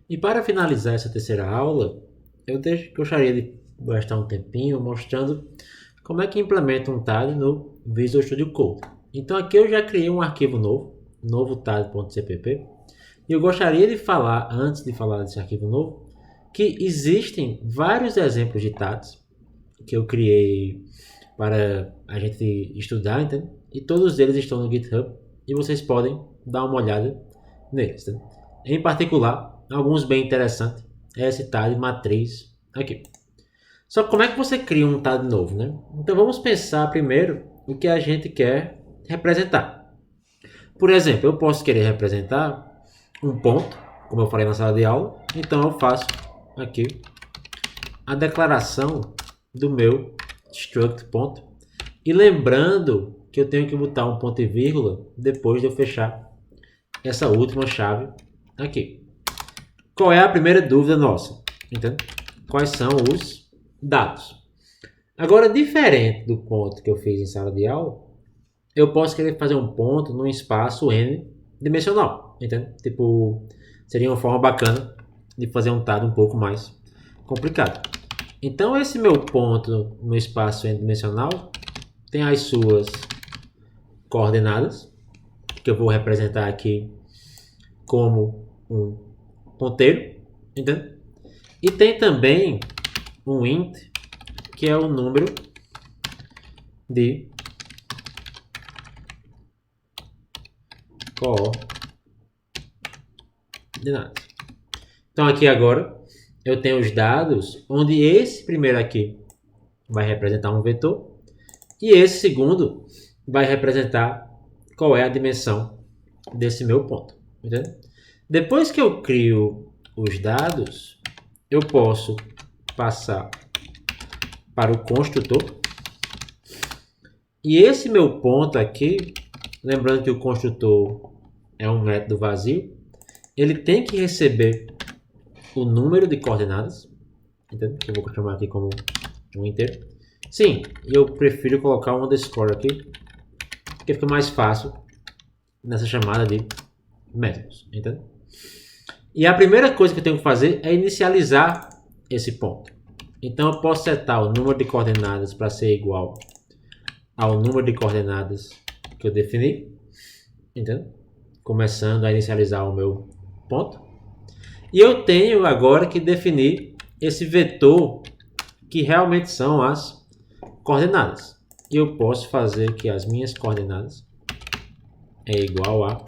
E para finalizar essa terceira aula, gostaria de gastar um tempinho mostrando como é que implementa um TAD no Visual Studio Code. Então aqui eu já criei um arquivo novo TAD.cpp, e eu gostaria de falar, antes de falar desse arquivo novo, que existem vários exemplos de TADs que eu criei para a gente estudar, entende? E todos eles estão no GitHub e vocês podem dar uma olhada neles. Tá? Em particular, alguns bem interessantes é esse TAD matriz aqui. Só que como é que você cria um TAD novo, né? Então vamos pensar primeiro o que a gente quer representar. Por exemplo, eu posso querer representar um ponto, como eu falei na sala de aula, então eu faço aqui a declaração do meu struct ponto, e lembrando que eu tenho que botar um ponto e vírgula depois de eu fechar essa última chave aqui. Qual é a primeira dúvida nossa? Entende? Quais são os dados? Agora, diferente do ponto que eu fiz em sala de aula, eu posso querer fazer um ponto num espaço n dimensional, entende? Tipo, seria uma forma bacana de fazer um TAD um pouco mais complicado. Então, esse meu ponto no espaço n-dimensional tem as suas coordenadas, que eu vou representar aqui como um ponteiro, entende? E tem também um int, que é o número de coordenadas. Então, aqui agora eu tenho os dados onde esse primeiro aqui vai representar um vetor e esse segundo vai representar qual é a dimensão desse meu ponto. Entendeu? Depois que eu crio os dados, eu posso passar para o construtor. E esse meu ponto aqui, lembrando que o construtor é um método vazio, ele tem que receber o número de coordenadas, entendeu? Que eu vou chamar aqui como um inteiro. Sim, eu prefiro colocar um underscore aqui, porque fica mais fácil nessa chamada de métodos, entendeu? E a primeira coisa que eu tenho que fazer é inicializar esse ponto. Então eu posso setar o número de coordenadas para ser igual ao número de coordenadas que eu defini, entendeu? Começando a inicializar o meu ponto. E eu tenho agora que definir esse vetor que realmente são as coordenadas. E eu posso fazer que as minhas coordenadas é igual a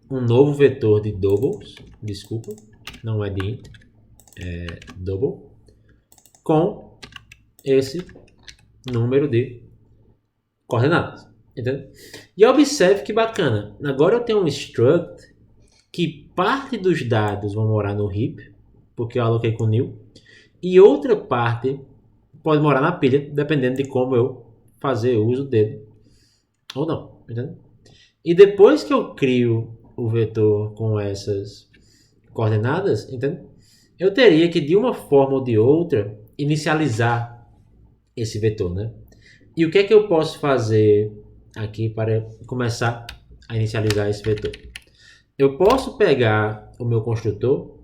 um novo vetor de doubles, desculpa, não é de int, é double, com esse número de coordenadas. Entendeu? E observe que bacana, agora eu tenho um struct que parte dos dados vão morar no heap, porque eu aloquei com new, e outra parte pode morar na pilha, dependendo de como eu fazer uso dele ou não. Entendeu? E depois que eu crio o vetor com essas coordenadas, entendeu? Eu teria que, de uma forma ou de outra, inicializar esse vetor, né? E o que é que eu posso fazer aqui para começar a inicializar esse vetor? Eu posso pegar o meu construtor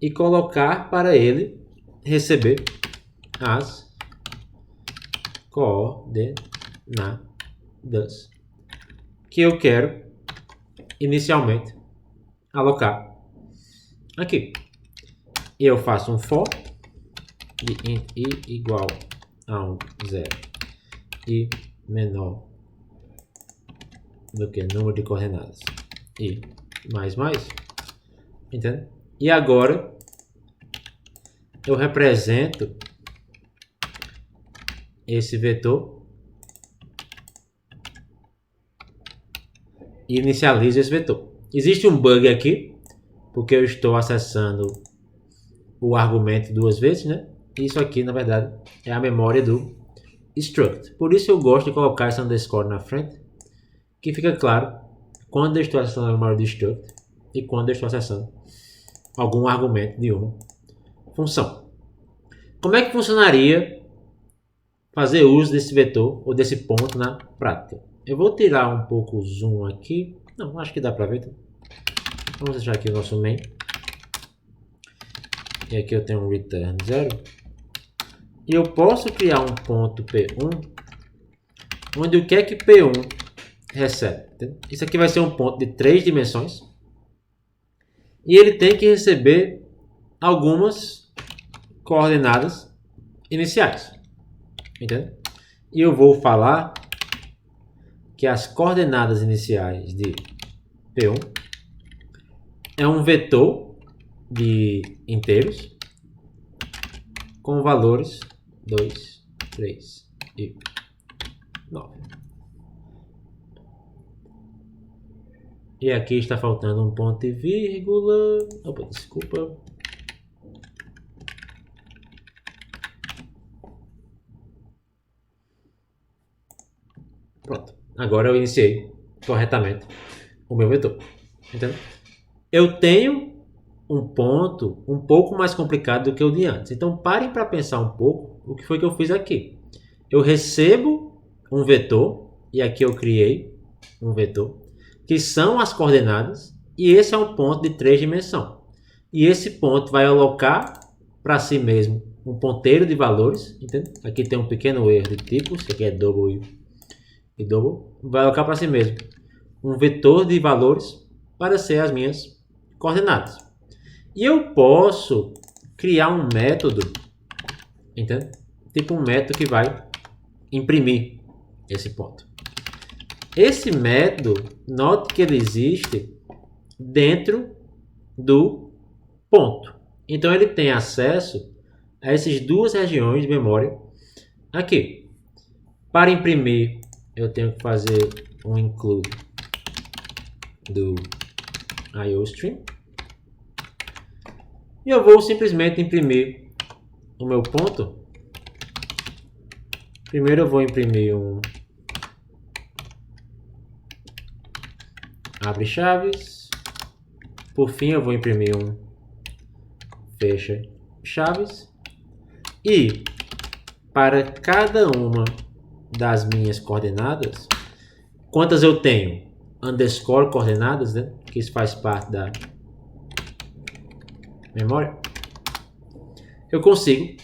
e colocar para ele receber as coordenadas que eu quero inicialmente alocar aqui. E eu faço um for de int i igual a um zero e menor do que número de coordenadas e mais, entende? E agora eu represento esse vetor e inicializo esse vetor. Existe um bug aqui, porque eu estou acessando o argumento duas vezes, né? Isso aqui, na verdade, é a memória do struct. Por isso eu gosto de colocar esse underscore na frente, que fica claro quando eu estou acessando a memória do struct e quando eu estou acessando algum argumento de uma função. Como é que funcionaria fazer uso desse vetor ou desse ponto na prática? Eu vou tirar um pouco o zoom aqui. Não, acho que dá para ver. Vamos deixar aqui o nosso main. E aqui eu tenho um return 0. E eu posso criar um ponto P1, onde o que é que P1 recebe? Isso aqui vai ser um ponto de 3 dimensões. E ele tem que receber algumas coordenadas iniciais. Entende? E eu vou falar que as coordenadas iniciais de P1 é um vetor de inteiros com valores 2, 3 e 9. E aqui está faltando um ponto e vírgula. Opa, desculpa. Pronto. Agora eu iniciei corretamente o meu vetor. Entendeu? Eu tenho um ponto um pouco mais complicado do que o de antes. Então parem para pensar um pouco o que foi que eu fiz aqui. Eu recebo um vetor, e aqui eu criei um vetor, que são as coordenadas, e esse é um ponto de 3 dimensões. E esse ponto vai alocar para si mesmo um ponteiro de valores, entende? Aqui tem um pequeno erro de tipos, que aqui é double e double, vai alocar para si mesmo um vetor de valores para ser as minhas coordenadas. E eu posso criar um método, entende? Tipo um método que vai imprimir esse ponto. Esse método, note que ele existe dentro do ponto. Então ele tem acesso a essas duas regiões de memória aqui. Para imprimir, eu tenho que fazer um include do IOStream. E eu vou simplesmente imprimir o meu ponto. Primeiro eu vou imprimir um abre chaves. Por fim eu vou imprimir um fecha chaves. E para cada uma das minhas coordenadas, quantas eu tenho? Underscore coordenadas, né? Que isso faz parte da memória. Eu consigo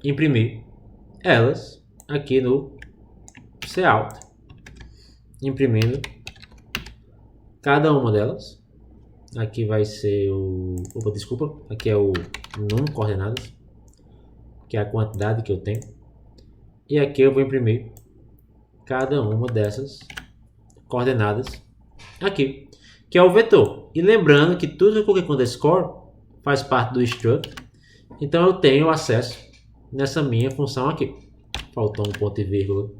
imprimir elas aqui no Cout, imprimindo cada uma delas. Aqui vai ser o... Opa, desculpa. Aqui é o num coordenadas, que é a quantidade que eu tenho. E aqui eu vou imprimir cada uma dessas coordenadas aqui, que é o vetor. E lembrando que tudo que eu coloquei com underscore faz parte do struct. Então eu tenho acesso nessa minha função aqui. Faltou um ponto e vírgula.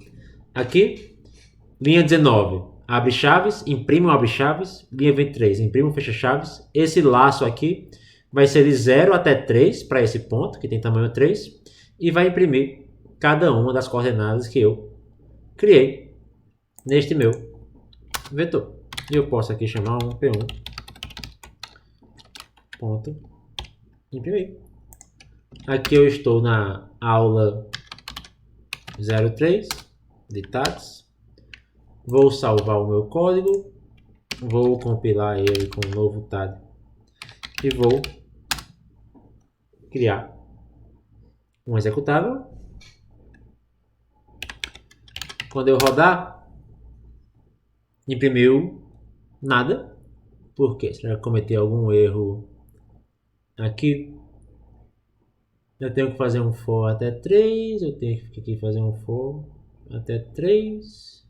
Aqui, linha 19, abre chaves, imprime um abre chaves. Linha 23, imprime um fecha chaves. Esse laço aqui vai ser de 0 até 3 para esse ponto, que tem tamanho 3. E vai imprimir cada uma das coordenadas que eu criei neste meu vetor. E eu posso aqui chamar um P1 ponto imprimir. Aqui eu estou na aula 03 de TAGS. Vou salvar o meu código. Vou compilar ele com um novo tag. E vou criar um executável. Quando eu rodar, imprimiu nada. Por quê? Será que cometi algum erro aqui? Eu tenho que fazer um for até 3. Eu tenho que aqui fazer um for até 3.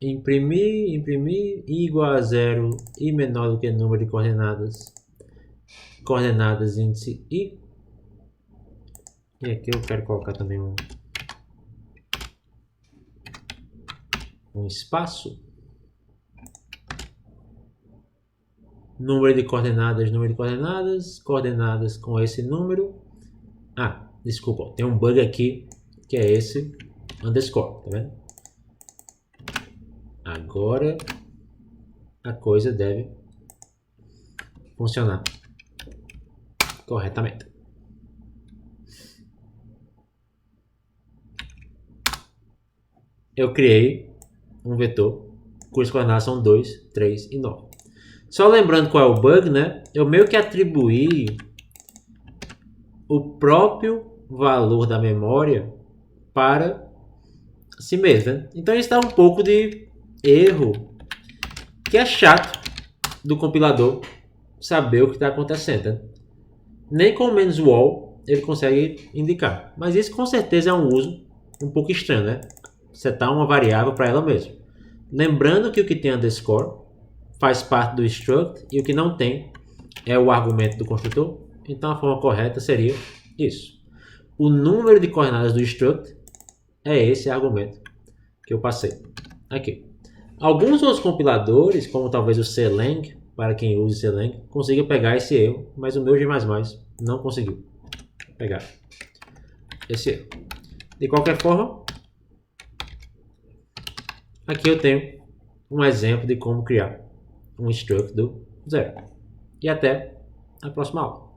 Imprimir igual a 0 e menor do que o número de coordenadas. Coordenadas índice i. E aqui eu quero colocar também um espaço. Número de coordenadas, coordenadas com esse número. Ah, desculpa, tem um bug aqui que é esse underscore, tá vendo? Agora a coisa deve funcionar corretamente. Eu criei um vetor cujas coordenadas são 2, 3 e 9. Só lembrando qual é o bug, né? Eu meio que atribuí o próprio valor da memória para si mesmo, né? Então isso dá um pouco de erro, que é chato do compilador saber o que está acontecendo, né? Nem com o -wall ele consegue indicar, mas isso com certeza é um uso um pouco estranho, né? Setar uma variável para ela mesma. Lembrando que o que tem underscore faz parte do struct e o que não tem é o argumento do construtor. Então a forma correta seria isso. O número de coordenadas do struct é esse argumento que eu passei aqui. Alguns outros compiladores, como talvez o CLang, para quem use CLang, consiga pegar esse erro, mas o meu G++ não conseguiu pegar esse erro. De qualquer forma, aqui eu tenho um exemplo de como criar um struct do zero. E até a próxima aula.